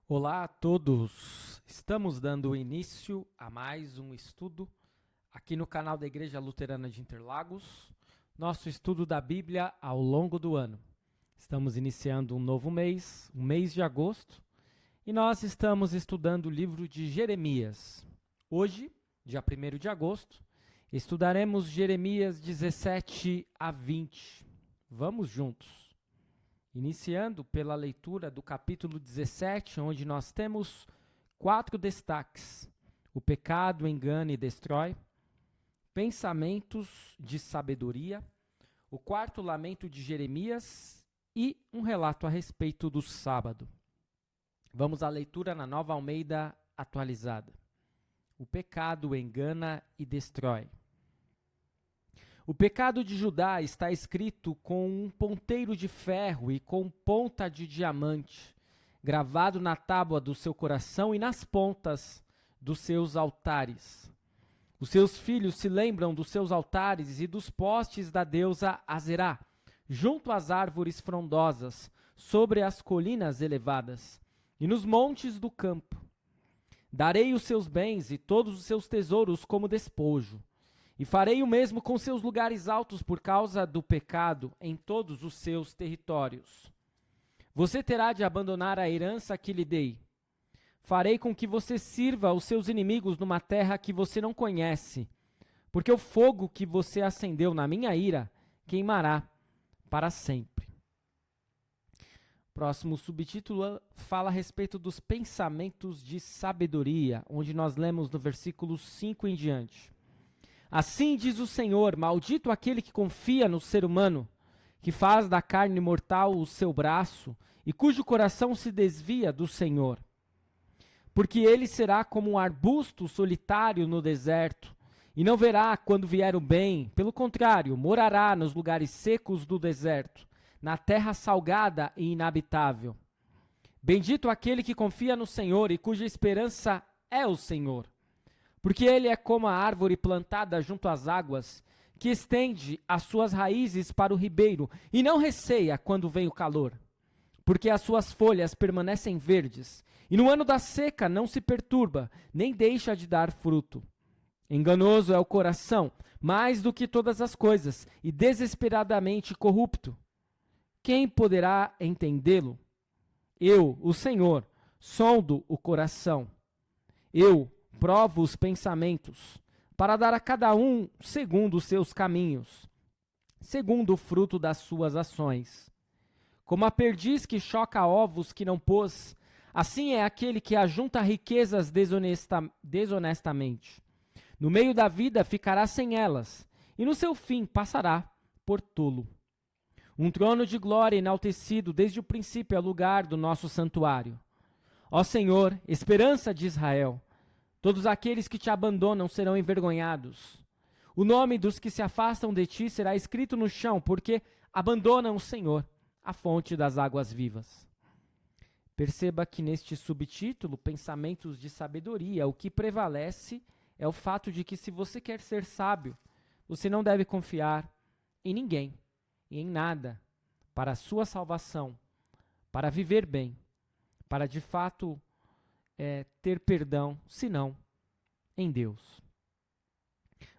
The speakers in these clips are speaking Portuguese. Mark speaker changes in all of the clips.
Speaker 1: Olá a todos! Estamos dando início a mais um estudo aqui no canal da Igreja Luterana de Interlagos, nosso estudo da Bíblia ao longo do ano. Estamos iniciando um novo mês, o mês de agosto, e nós estamos estudando o livro de Jeremias. Hoje, dia 1º de agosto, estudaremos Jeremias 17 a 20. Vamos juntos! Iniciando pela leitura do capítulo 17, onde nós temos 4 destaques: o pecado engana e destrói, pensamentos de sabedoria, o quarto lamento de Jeremias e um relato a respeito do sábado. Vamos à leitura na Nova Almeida atualizada. O pecado engana e destrói. O pecado de Judá está escrito com um ponteiro de ferro e com ponta de diamante, gravado na tábua do seu coração e nas pontas dos seus altares. Os seus filhos se lembram dos seus altares e dos postes da deusa Azerá, junto às árvores frondosas, sobre as colinas elevadas e nos montes do campo. Darei os seus bens e todos os seus tesouros como despojo. E farei o mesmo com seus lugares altos por causa do pecado em todos os seus territórios. Você terá de abandonar a herança que lhe dei. Farei com que você sirva aos seus inimigos numa terra que você não conhece, porque o fogo que você acendeu na minha ira queimará para sempre. Próximo subtítulo fala a respeito dos pensamentos de sabedoria, onde nós lemos no versículo 5 em diante. Assim diz o Senhor, maldito aquele que confia no ser humano, que faz da carne mortal o seu braço e cujo coração se desvia do Senhor. Porque ele será como um arbusto solitário no deserto, e não verá quando vier o bem, pelo contrário, morará nos lugares secos do deserto, na terra salgada e inabitável. Bendito aquele que confia no Senhor e cuja esperança é o Senhor. Porque ele é como a árvore plantada junto às águas, que estende as suas raízes para o ribeiro e não receia quando vem o calor. Porque as suas folhas permanecem verdes, e no ano da seca não se perturba, nem deixa de dar fruto. Enganoso é o coração, mais do que todas as coisas, e desesperadamente corrupto. Quem poderá entendê-lo? Eu, o Senhor, sondo o coração. Eu provo os pensamentos, para dar a cada um segundo os seus caminhos, segundo o fruto das suas ações. Como a perdiz que choca ovos que não pôs, assim é aquele que ajunta riquezas desonestamente. No meio da vida ficará sem elas, e no seu fim passará por tolo. Um trono de glória enaltecido desde o princípio é o lugar do nosso santuário. Ó Senhor, esperança de Israel, todos aqueles que te abandonam serão envergonhados. O nome dos que se afastam de ti será escrito no chão, porque abandonam o Senhor, a fonte das águas vivas. Perceba que neste subtítulo, Pensamentos de Sabedoria, o que prevalece é o fato de que se você quer ser sábio, você não deve confiar em ninguém e em nada para a sua salvação, para viver bem, para de fato ter perdão, senão em Deus.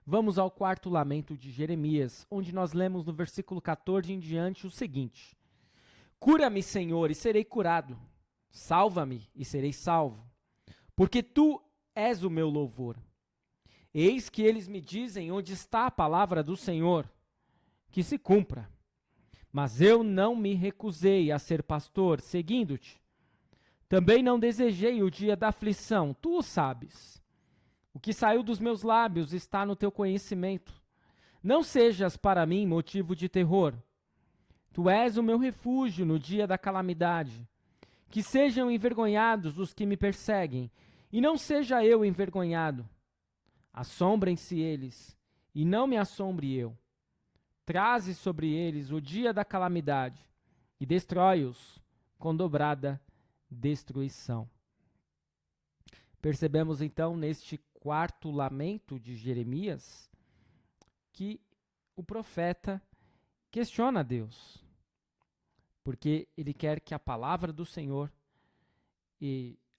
Speaker 1: Vamos ao quarto lamento de Jeremias, onde nós lemos no versículo 14 em diante o seguinte: Cura-me, Senhor, e serei curado. Salva-me e serei salvo, porque tu és o meu louvor. Eis que eles me dizem onde está a palavra do Senhor, que se cumpra. Mas eu não me recusei a ser pastor, seguindo-te. Também não desejei o dia da aflição, tu o sabes. O que saiu dos meus lábios está no teu conhecimento. Não sejas para mim motivo de terror. Tu és o meu refúgio no dia da calamidade. Que sejam envergonhados os que me perseguem, e não seja eu envergonhado. Assombrem-se eles, e não me assombre eu. Traze sobre eles o dia da calamidade, e destrói-os com dobrada destruição. Percebemos então neste quarto lamento de Jeremias que o profeta questiona Deus, porque ele quer que a palavra do Senhor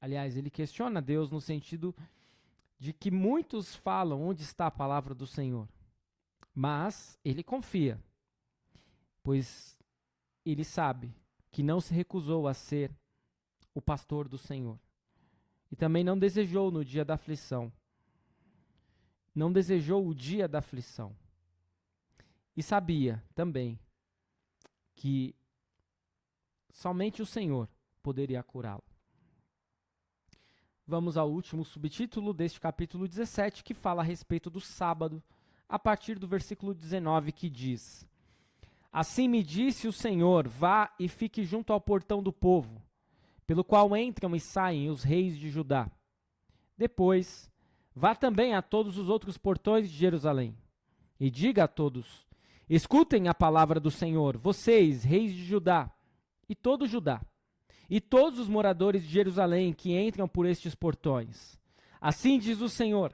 Speaker 1: aliás, ele questiona Deus no sentido de que muitos falam onde está a palavra do Senhor. Mas ele confia, pois ele sabe que não se recusou a ser o pastor do Senhor. E também não desejou no dia da aflição. Não desejou o dia da aflição. E sabia também que somente o Senhor poderia curá-lo. Vamos ao último subtítulo deste capítulo 17, que fala a respeito do sábado, a partir do versículo 19, que diz: Assim me disse o Senhor, vá e fique junto ao portão do povo, pelo qual entram e saem os reis de Judá. Depois, vá também a todos os outros portões de Jerusalém, e diga a todos: escutem a palavra do Senhor, vocês, reis de Judá, e todo Judá, e todos os moradores de Jerusalém que entram por estes portões. Assim diz o Senhor: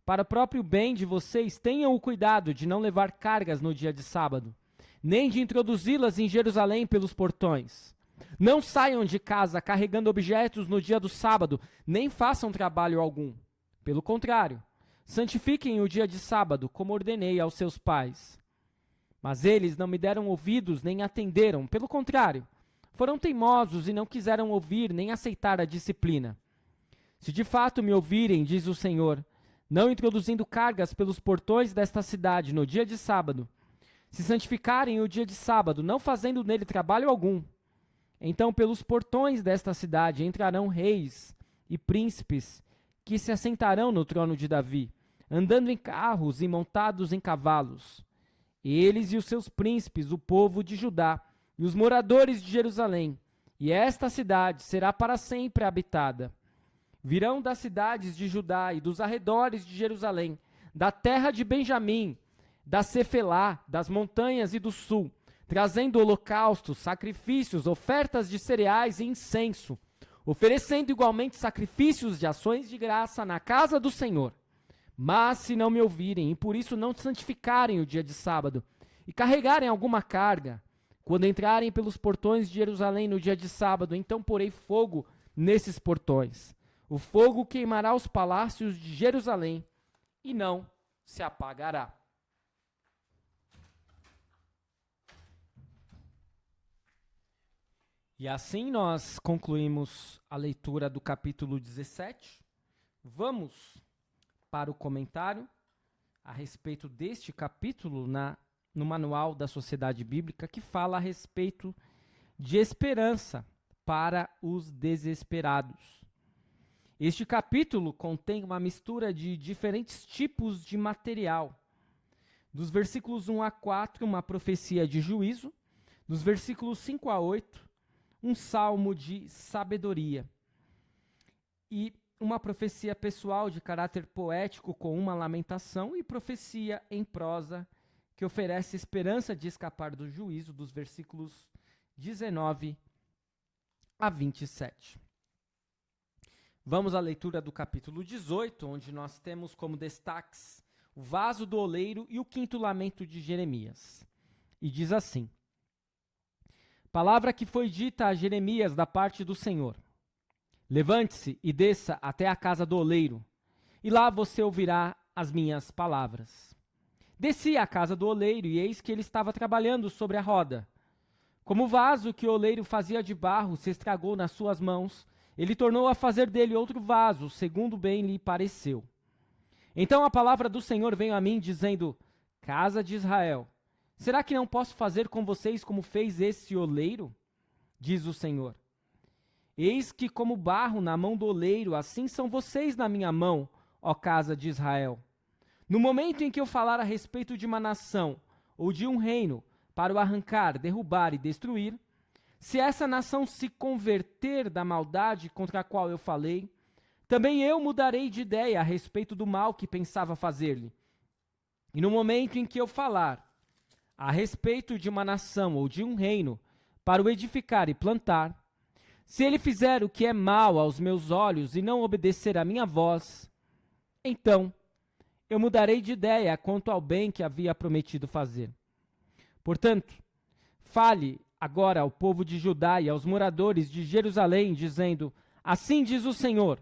Speaker 1: para o próprio bem de vocês, tenham o cuidado de não levar cargas no dia de sábado, nem de introduzi-las em Jerusalém pelos portões. Não saiam de casa carregando objetos no dia do sábado, nem façam trabalho algum. Pelo contrário, santifiquem o dia de sábado, como ordenei aos seus pais. Mas eles não me deram ouvidos nem atenderam, pelo contrário, foram teimosos e não quiseram ouvir nem aceitar a disciplina. Se de fato me ouvirem, diz o Senhor, não introduzindo cargas pelos portões desta cidade no dia de sábado, se santificarem o dia de sábado, não fazendo nele trabalho algum, então pelos portões desta cidade entrarão reis e príncipes que se assentarão no trono de Davi, andando em carros e montados em cavalos. Eles e os seus príncipes, o povo de Judá e os moradores de Jerusalém, e esta cidade será para sempre habitada. Virão das cidades de Judá e dos arredores de Jerusalém, da terra de Benjamim, da Cefelá, das montanhas e do sul, trazendo holocaustos, sacrifícios, ofertas de cereais e incenso, oferecendo igualmente sacrifícios de ações de graça na casa do Senhor. Mas se não me ouvirem, e por isso não santificarem o dia de sábado, e carregarem alguma carga, quando entrarem pelos portões de Jerusalém no dia de sábado, então porei fogo nesses portões. O fogo queimará os palácios de Jerusalém, e não se apagará. E assim nós concluímos a leitura do capítulo 17. Vamos para o comentário a respeito deste capítulo no Manual da Sociedade Bíblica, que fala a respeito de esperança para os desesperados. Este capítulo contém uma mistura de diferentes tipos de material. Dos versículos 1 a 4, uma profecia de juízo. Dos versículos 5 a 8, um salmo de sabedoria. E uma profecia pessoal de caráter poético com uma lamentação, e profecia em prosa que oferece esperança de escapar do juízo, dos versículos 19 a 27. Vamos à leitura do capítulo 18, onde nós temos como destaques o vaso do oleiro e o quinto lamento de Jeremias. E diz assim: palavra que foi dita a Jeremias da parte do Senhor. Levante-se e desça até a casa do oleiro, e lá você ouvirá as minhas palavras. Desci à casa do oleiro, e eis que ele estava trabalhando sobre a roda. Como o vaso que o oleiro fazia de barro se estragou nas suas mãos, ele tornou a fazer dele outro vaso, segundo bem lhe pareceu. Então a palavra do Senhor veio a mim, dizendo: casa de Israel, será que não posso fazer com vocês como fez esse oleiro? Diz o Senhor. Eis que como barro na mão do oleiro, assim são vocês na minha mão, ó casa de Israel. No momento em que eu falar a respeito de uma nação ou de um reino, para o arrancar, derrubar e destruir, se essa nação se converter da maldade contra a qual eu falei, também eu mudarei de ideia a respeito do mal que pensava fazer-lhe. E no momento em que eu falar a respeito de uma nação ou de um reino, para o edificar e plantar, se ele fizer o que é mal aos meus olhos e não obedecer à minha voz, então eu mudarei de ideia quanto ao bem que havia prometido fazer. Portanto, fale agora ao povo de Judá e aos moradores de Jerusalém, dizendo: Assim diz o Senhor: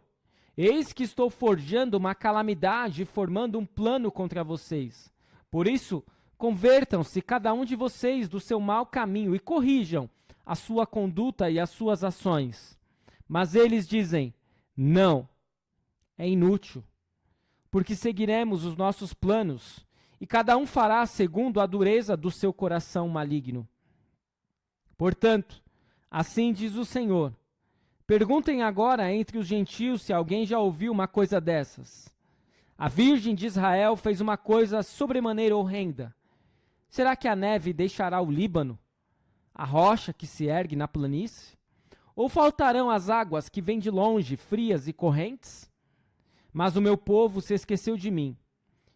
Speaker 1: eis que estou forjando uma calamidade e formando um plano contra vocês. Por isso, convertam-se cada um de vocês do seu mau caminho e corrijam a sua conduta e as suas ações. Mas eles dizem: não, é inútil, porque seguiremos os nossos planos e cada um fará segundo a dureza do seu coração maligno. Portanto, assim diz o Senhor: perguntem agora entre os gentios se alguém já ouviu uma coisa dessas. A Virgem de Israel fez uma coisa sobremaneira horrenda. Será que a neve deixará o Líbano, a rocha que se ergue na planície? Ou faltarão as águas que vêm de longe, frias e correntes? Mas o meu povo se esqueceu de mim.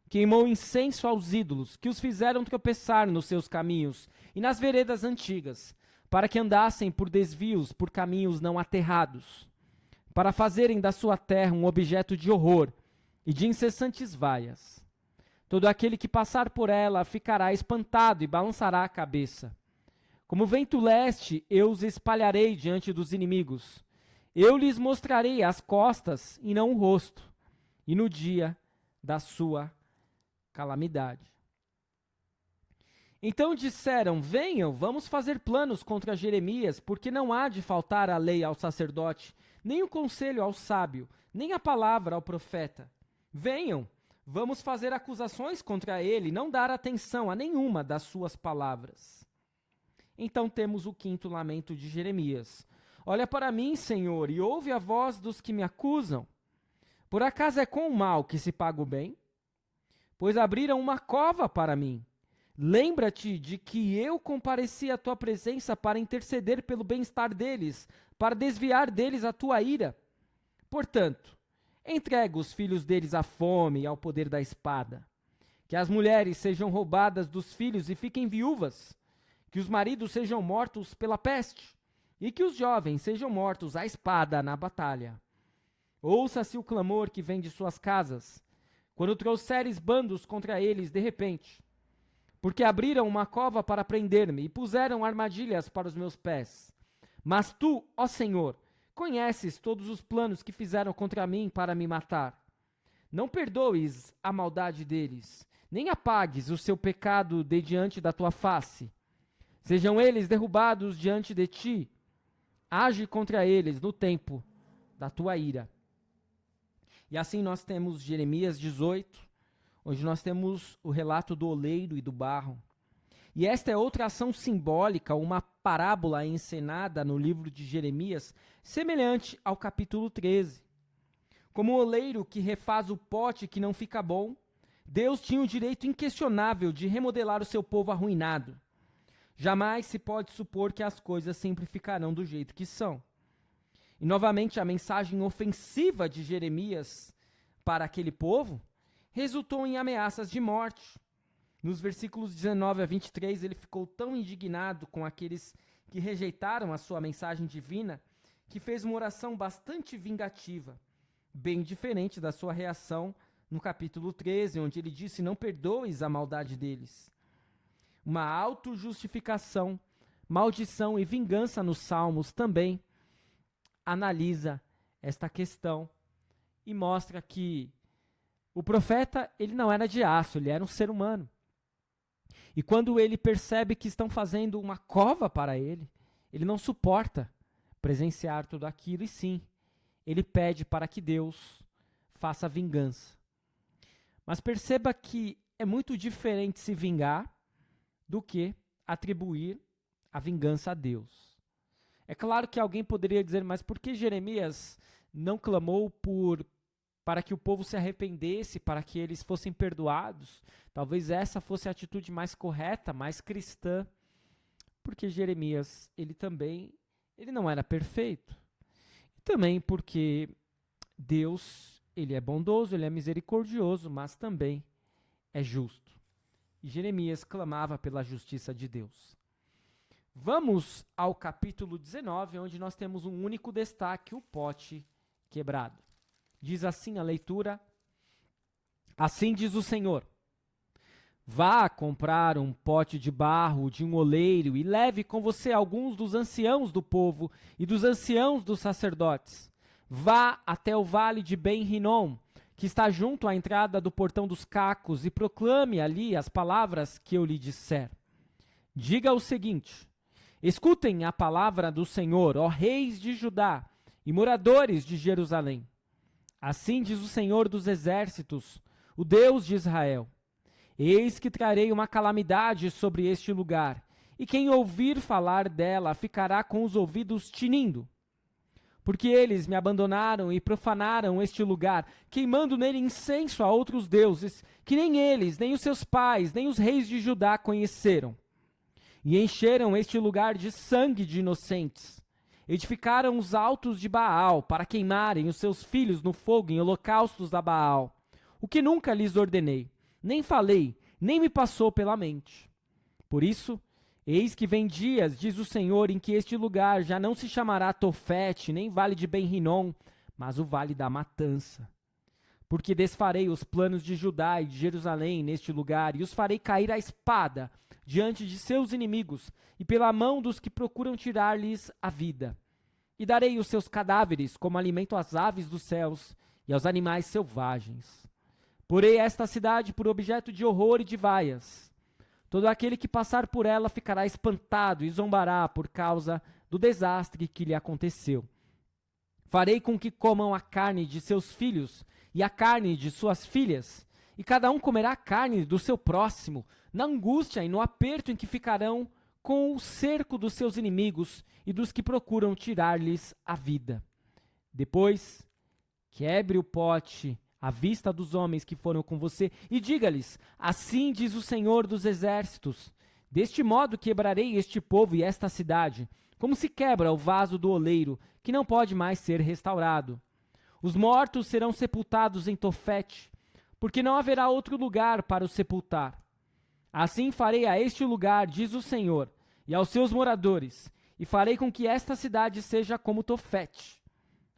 Speaker 1: Queimou incenso aos ídolos, que os fizeram tropeçar nos seus caminhos e nas veredas antigas, para que andassem por desvios, por caminhos não aterrados, para fazerem da sua terra um objeto de horror e de incessantes vaias. Todo aquele que passar por ela ficará espantado e balançará a cabeça. Como vento leste, eu os espalharei diante dos inimigos. Eu lhes mostrarei as costas e não o rosto, e no dia da sua calamidade. Então disseram: venham, vamos fazer planos contra Jeremias, porque não há de faltar a lei ao sacerdote, nem o conselho ao sábio, nem a palavra ao profeta. Venham, vamos fazer acusações contra ele, não dar atenção a nenhuma das suas palavras. Então temos o quinto lamento de Jeremias. Olha para mim, Senhor, e ouve a voz dos que me acusam. Por acaso é com o mal que se paga o bem? Pois abriram uma cova para mim. Lembra-te de que eu compareci à tua presença para interceder pelo bem-estar deles, para desviar deles a tua ira. Portanto, entrega os filhos deles à fome e ao poder da espada. Que as mulheres sejam roubadas dos filhos e fiquem viúvas. Que os maridos sejam mortos pela peste. E que os jovens sejam mortos à espada na batalha. Ouça-se o clamor que vem de suas casas, quando trouxeres bandos contra eles de repente. Porque abriram uma cova para prender-me e puseram armadilhas para os meus pés. Mas tu, ó Senhor, conheces todos os planos que fizeram contra mim para me matar. Não perdoes a maldade deles, nem apagues o seu pecado de diante da tua face. Sejam eles derrubados diante de ti. Age contra eles no tempo da tua ira. E assim nós temos Jeremias 18, onde nós temos o relato do oleiro e do barro. E esta é outra ação simbólica, uma parábola encenada no livro de Jeremias, semelhante ao capítulo 13. Como o oleiro que refaz o pote que não fica bom, Deus tinha o direito inquestionável de remodelar o seu povo arruinado. Jamais se pode supor que as coisas sempre ficarão do jeito que são. E novamente a mensagem ofensiva de Jeremias para aquele povo resultou em ameaças de morte. Nos versículos 19 a 23, ele ficou tão indignado com aqueles que rejeitaram a sua mensagem divina, que fez uma oração bastante vingativa, bem diferente da sua reação no capítulo 13, onde ele disse: não perdoes a maldade deles. Uma autojustificação, maldição e vingança nos Salmos também analisa esta questão e mostra que o profeta, ele não era de aço, ele era um ser humano. E quando ele percebe que estão fazendo uma cova para ele, ele não suporta presenciar tudo aquilo, e sim, ele pede para que Deus faça vingança. Mas perceba que é muito diferente se vingar do que atribuir a vingança a Deus. É claro que alguém poderia dizer: mas por que Jeremias não clamou para que o povo se arrependesse, para que eles fossem perdoados? Talvez essa fosse a atitude mais correta, mais cristã. Porque Jeremias, ele não era perfeito. E também porque Deus, ele é bondoso, ele é misericordioso, mas também é justo. E Jeremias clamava pela justiça de Deus. Vamos ao capítulo 19, onde nós temos um único destaque: o pote quebrado. Diz assim a leitura: assim diz o Senhor: vá comprar um pote de barro de um oleiro e leve com você alguns dos anciãos do povo e dos anciãos dos sacerdotes. Vá até o vale de Ben-Rinom, que está junto à entrada do portão dos cacos, e proclame ali as palavras que eu lhe disser. Diga o seguinte: escutem a palavra do Senhor, ó reis de Judá e moradores de Jerusalém. Assim diz o Senhor dos exércitos, o Deus de Israel: eis que trarei uma calamidade sobre este lugar, e quem ouvir falar dela ficará com os ouvidos tinindo. Porque eles me abandonaram e profanaram este lugar, queimando nele incenso a outros deuses, que nem eles, nem os seus pais, nem os reis de Judá conheceram. E encheram este lugar de sangue de inocentes. Edificaram os altos de Baal, para queimarem os seus filhos no fogo em holocaustos a Baal, o que nunca lhes ordenei, nem falei, nem me passou pela mente. Por isso, eis que vem dias, diz o Senhor, em que este lugar já não se chamará Tofete, nem vale de Ben-Rinom, mas o vale da matança. Porque desfarei os planos de Judá e de Jerusalém neste lugar, e os farei cair à espada diante de seus inimigos, e pela mão dos que procuram tirar-lhes a vida. E darei os seus cadáveres como alimento às aves dos céus e aos animais selvagens. Porei esta cidade por objeto de horror e de vaias. Todo aquele que passar por ela ficará espantado e zombará por causa do desastre que lhe aconteceu. Farei com que comam a carne de seus filhos e a carne de suas filhas, e cada um comerá a carne do seu próximo, na angústia e no aperto em que ficarão com o cerco dos seus inimigos e dos que procuram tirar-lhes a vida. Depois, quebre o pote à vista dos homens que foram com você, e diga-lhes: assim diz o Senhor dos exércitos, deste modo quebrarei este povo e esta cidade, como se quebra o vaso do oleiro, que não pode mais ser restaurado. Os mortos serão sepultados em Tofete, porque não haverá outro lugar para os sepultar. Assim farei a este lugar, diz o Senhor, e aos seus moradores, e farei com que esta cidade seja como Tofete.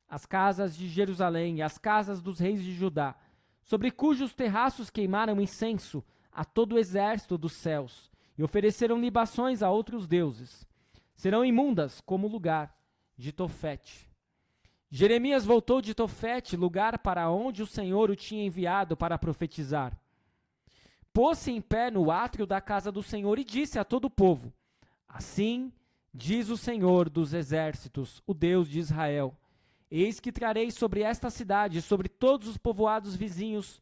Speaker 1: As casas de Jerusalém e as casas dos reis de Judá, sobre cujos terraços queimaram incenso a todo o exército dos céus, e ofereceram libações a outros deuses, serão imundas como o lugar de Tofete. Jeremias voltou de Tofete, lugar para onde o Senhor o tinha enviado para profetizar. Pôs-se em pé no átrio da casa do Senhor e disse a todo o povo: assim diz o Senhor dos exércitos, o Deus de Israel: eis que trarei sobre esta cidade e sobre todos os povoados vizinhos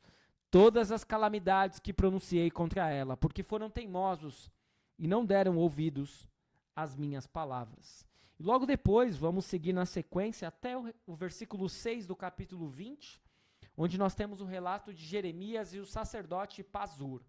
Speaker 1: todas as calamidades que pronunciei contra ela, porque foram teimosos e não deram ouvidos às minhas palavras. E logo depois, vamos seguir na sequência até o versículo 6 do capítulo 20, onde nós temos o relato de Jeremias e o sacerdote Pazur.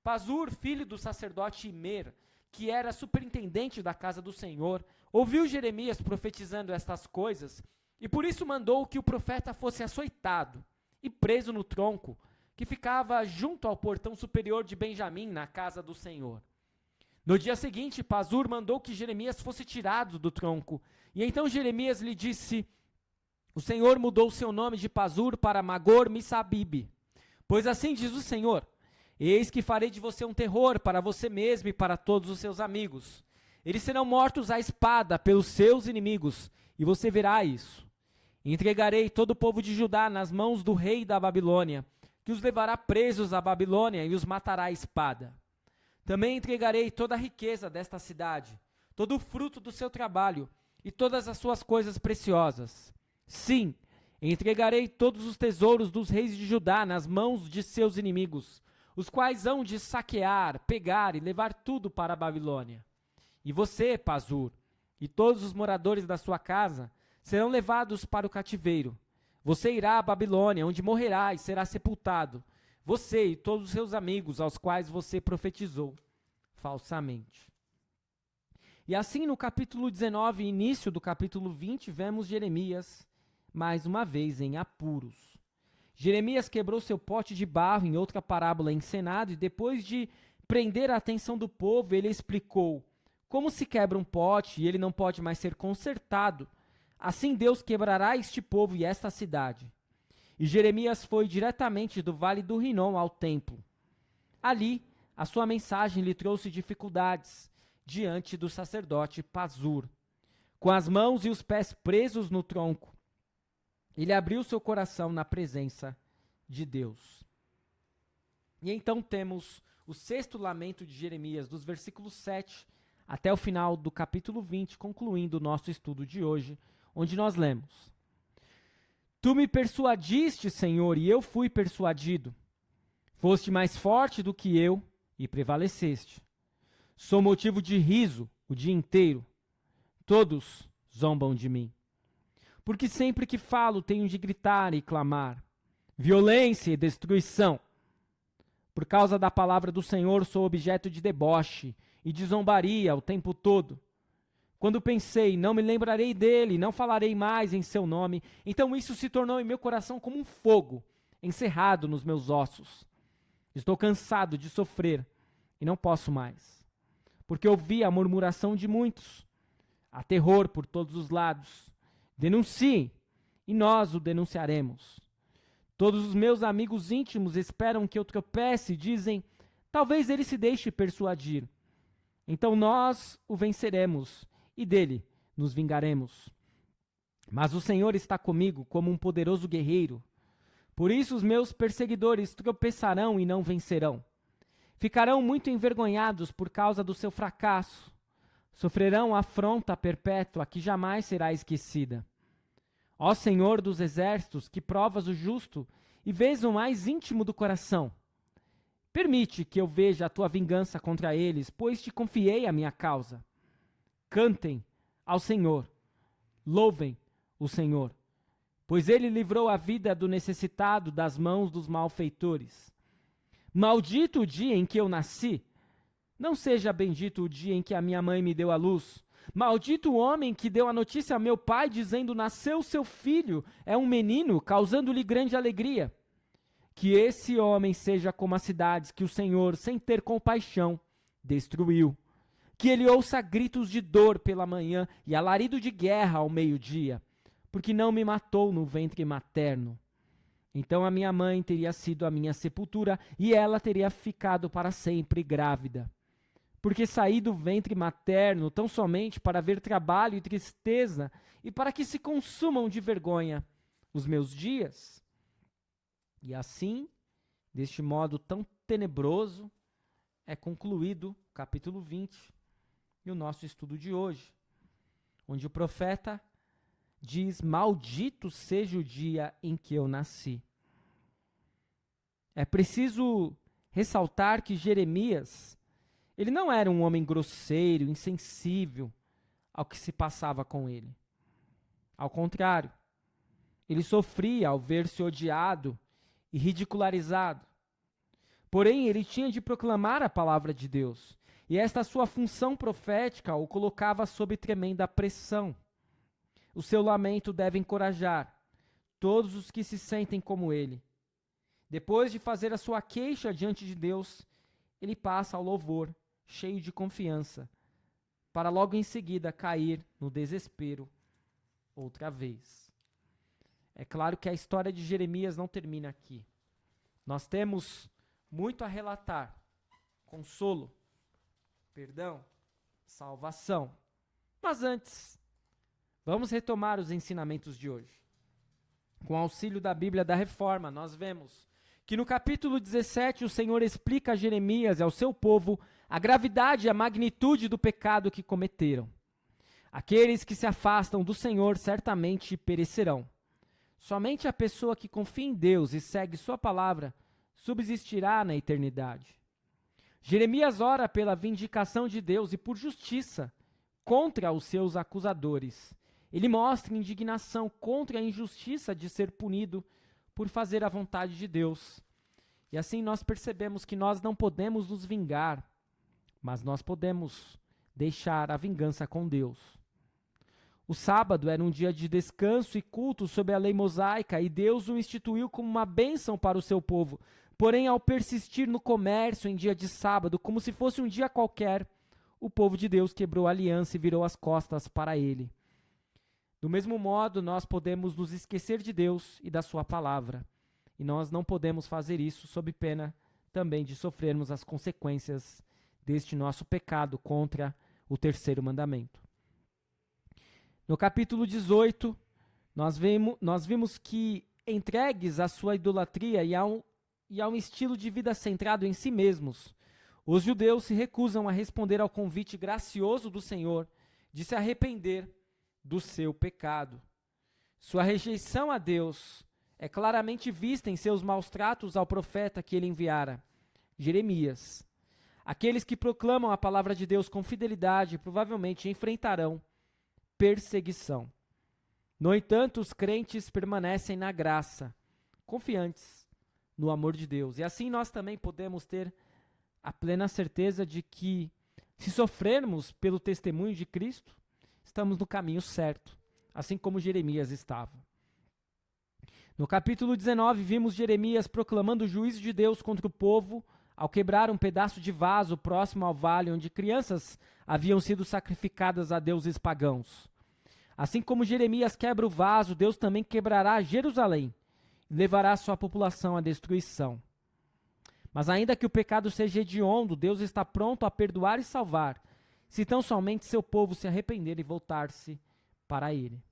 Speaker 1: Pazur, filho do sacerdote Imer, que era superintendente da casa do Senhor, ouviu Jeremias profetizando estas coisas, e por isso mandou que o profeta fosse açoitado e preso no tronco, que ficava junto ao portão superior de Benjamim, na casa do Senhor. No dia seguinte, Pazur mandou que Jeremias fosse tirado do tronco, e então Jeremias lhe disse: o Senhor mudou seu nome de Pazur para Magor-Missabib, pois assim diz o Senhor: eis que farei de você um terror para você mesmo e para todos os seus amigos. Eles serão mortos à espada pelos seus inimigos, e você verá isso. Entregarei todo o povo de Judá nas mãos do rei da Babilônia, que os levará presos à Babilônia e os matará à espada. Também entregarei toda a riqueza desta cidade, todo o fruto do seu trabalho e todas as suas coisas preciosas. Sim, entregarei todos os tesouros dos reis de Judá nas mãos de seus inimigos, os quais hão de saquear, pegar e levar tudo para a Babilônia. E você, Pazur, e todos os moradores da sua casa serão levados para o cativeiro. Você irá à Babilônia, onde morrerá e será sepultado, você e todos os seus amigos aos quais você profetizou falsamente. E assim no capítulo 19, início do capítulo 20, vemos Jeremias mais uma vez em apuros. Jeremias quebrou seu pote de barro em outra parábola encenada, e depois de prender a atenção do povo, ele explicou como se quebra um pote e ele não pode mais ser consertado. Assim Deus quebrará este povo e esta cidade. E Jeremias foi diretamente do vale do Rinom ao templo. Ali, a sua mensagem lhe trouxe dificuldades diante do sacerdote Pazur. Com as mãos e os pés presos no tronco, Ele abriu seu coração na presença de Deus. E então temos o sexto lamento de Jeremias, dos versículos 7 até o final do capítulo 20, concluindo o nosso estudo de hoje, onde nós lemos: Tu me persuadiste, Senhor, e eu fui persuadido. Foste mais forte do que eu e prevaleceste. Sou motivo de riso o dia inteiro. Todos zombam de mim. Porque sempre que falo tenho de gritar e clamar. Violência e destruição. Por causa da palavra do Senhor sou objeto de deboche e de zombaria o tempo todo. Quando pensei, não me lembrarei dele, não falarei mais em seu nome, então isso se tornou em meu coração como um fogo, encerrado nos meus ossos. Estou cansado de sofrer e não posso mais. Porque ouvi a murmuração de muitos. Há terror por todos os lados. Denunciem, e nós o denunciaremos. Todos os meus amigos íntimos esperam que eu tropece e dizem, talvez ele se deixe persuadir. Então nós o venceremos e dele nos vingaremos. Mas o Senhor está comigo como um poderoso guerreiro. Por isso os meus perseguidores tropeçarão e não vencerão. Ficarão muito envergonhados por causa do seu fracasso. Sofrerão afronta perpétua que jamais será esquecida. Ó Senhor dos exércitos, que provas o justo e vês o mais íntimo do coração. Permite que eu veja a tua vingança contra eles, pois te confiei a minha causa. Cantem ao Senhor, louvem o Senhor, pois ele livrou a vida do necessitado das mãos dos malfeitores. Maldito o dia em que eu nasci. Não seja bendito o dia em que a minha mãe me deu à luz. Maldito o homem que deu a notícia a meu pai, dizendo, nasceu seu filho, é um menino, causando-lhe grande alegria. Que esse homem seja como as cidades que o Senhor, sem ter compaixão, destruiu. Que ele ouça gritos de dor pela manhã e alarido de guerra ao meio-dia, porque não me matou no ventre materno. Então a minha mãe teria sido a minha sepultura e ela teria ficado para sempre grávida. Porque saí do ventre materno tão somente para ver trabalho e tristeza e para que se consumam de vergonha os meus dias. E assim, deste modo tão tenebroso, é concluído o capítulo 20 e o nosso estudo de hoje, onde o profeta diz, maldito seja o dia em que eu nasci. É preciso ressaltar que Jeremias, ele não era um homem grosseiro, insensível ao que se passava com ele. Ao contrário, ele sofria ao ver-se odiado e ridicularizado. Porém, ele tinha de proclamar a palavra de Deus, e esta sua função profética o colocava sob tremenda pressão. O seu lamento deve encorajar todos os que se sentem como ele. Depois de fazer a sua queixa diante de Deus, ele passa ao louvor, cheio de confiança, para logo em seguida cair no desespero outra vez. É claro que a história de Jeremias não termina aqui. Nós temos muito a relatar: consolo, perdão, salvação. Mas antes, vamos retomar os ensinamentos de hoje. Com auxílio da Bíblia da Reforma, nós vemos que no capítulo 17 o Senhor explica a Jeremias e ao seu povo a gravidade e a magnitude do pecado que cometeram. Aqueles que se afastam do Senhor certamente perecerão. Somente a pessoa que confia em Deus e segue sua palavra subsistirá na eternidade. Jeremias ora pela vindicação de Deus e por justiça contra os seus acusadores. Ele mostra indignação contra a injustiça de ser punido por fazer a vontade de Deus. E assim nós percebemos que nós não podemos nos vingar, mas nós podemos deixar a vingança com Deus. O sábado era um dia de descanso e culto sob a lei mosaica, e Deus o instituiu como uma bênção para o seu povo. Porém, ao persistir no comércio em dia de sábado, como se fosse um dia qualquer, o povo de Deus quebrou a aliança e virou as costas para ele. Do mesmo modo, nós podemos nos esquecer de Deus e da sua palavra. E nós não podemos fazer isso sob pena também de sofrermos as consequências deste nosso pecado contra o terceiro mandamento. No capítulo 18, Nós vimos que, entregues à sua idolatria e a um estilo de vida centrado em si mesmos, os judeus se recusam a responder ao convite gracioso do Senhor de se arrepender do seu pecado. Sua rejeição a Deus é claramente vista em seus maus tratos ao profeta que ele enviara, Jeremias. Aqueles que proclamam a palavra de Deus com fidelidade provavelmente enfrentarão perseguição. No entanto, os crentes permanecem na graça, confiantes no amor de Deus. E assim nós também podemos ter a plena certeza de que, se sofrermos pelo testemunho de Cristo, estamos no caminho certo, assim como Jeremias estava. No capítulo 19, vimos Jeremias proclamando o juízo de Deus contra o povo ao quebrar um pedaço de vaso próximo ao vale onde crianças haviam sido sacrificadas a deuses pagãos. Assim como Jeremias quebra o vaso, Deus também quebrará Jerusalém e levará sua população à destruição. Mas ainda que o pecado seja hediondo, Deus está pronto a perdoar e salvar, se tão somente seu povo se arrepender e voltar-se para ele.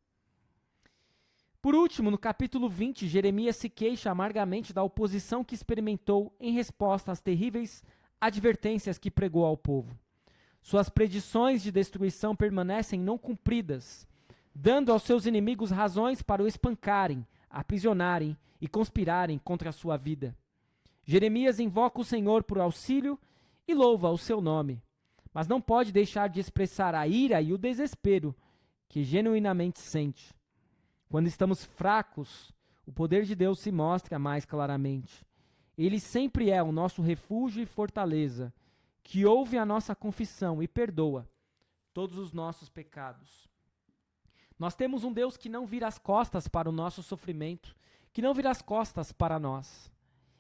Speaker 1: Por último, no capítulo 20, Jeremias se queixa amargamente da oposição que experimentou em resposta às terríveis advertências que pregou ao povo. Suas predições de destruição permanecem não cumpridas, dando aos seus inimigos razões para o espancarem, aprisionarem e conspirarem contra a sua vida. Jeremias invoca o Senhor por auxílio e louva o seu nome, mas não pode deixar de expressar a ira e o desespero que genuinamente sente. Quando estamos fracos, o poder de Deus se mostra mais claramente. Ele sempre é o nosso refúgio e fortaleza, que ouve a nossa confissão e perdoa todos os nossos pecados. Nós temos um Deus que não vira as costas para o nosso sofrimento, que não vira as costas para nós,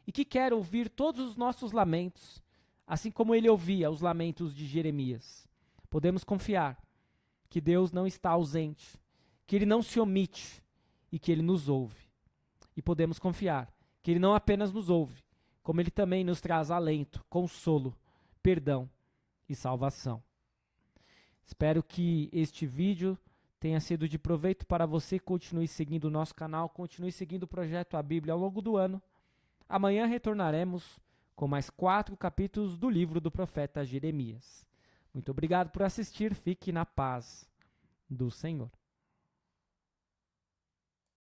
Speaker 1: e que quer ouvir todos os nossos lamentos, assim como ele ouvia os lamentos de Jeremias. Podemos confiar que Deus não está ausente, que ele não se omite e que ele nos ouve. E podemos confiar que ele não apenas nos ouve, como ele também nos traz alento, consolo, perdão e salvação. Espero que este vídeo tenha sido de proveito para você. Continue seguindo o nosso canal, continue seguindo o Projeto A Bíblia ao longo do ano. Amanhã retornaremos com mais 4 capítulos do livro do profeta Jeremias. Muito obrigado por assistir, fique na paz do Senhor.